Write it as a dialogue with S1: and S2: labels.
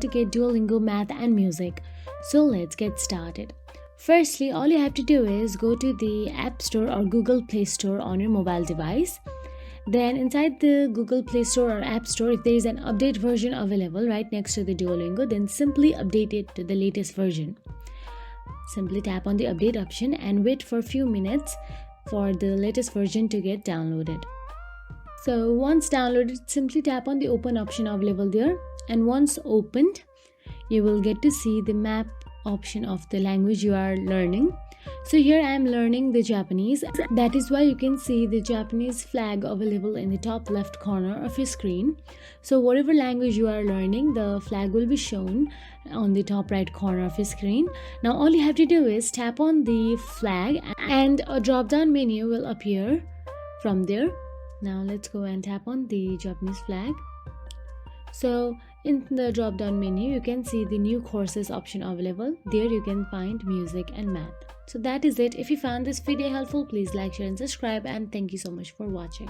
S1: to get Duolingo math and music. So let's get started. Firstly, all you have to do is go to the App Store or Google Play Store on your mobile device. Then inside the Google Play Store or App Store, if there is an update version available right next to the Duolingo, then simply update it to the latest version. Simply tap on the update option and wait for a few minutes for the latest version to get downloaded. So once downloaded, simply tap on the open option available there, and once opened, you will get to see the map option of the language you are learning. So here I am learning the Japanese. That is why you can see the Japanese flag available in the top left corner of your screen. So whatever language you are learning, the flag will be shown on the top right corner of your screen. Now all you have to do is tap on the flag and a drop down menu will appear from there. Now let's go and tap on the Japanese flag. So in the drop down menu, you can see the new courses option available. There you can find music and math. So that is it. If you found this video helpful, please like, share and subscribe, and thank you so much for watching.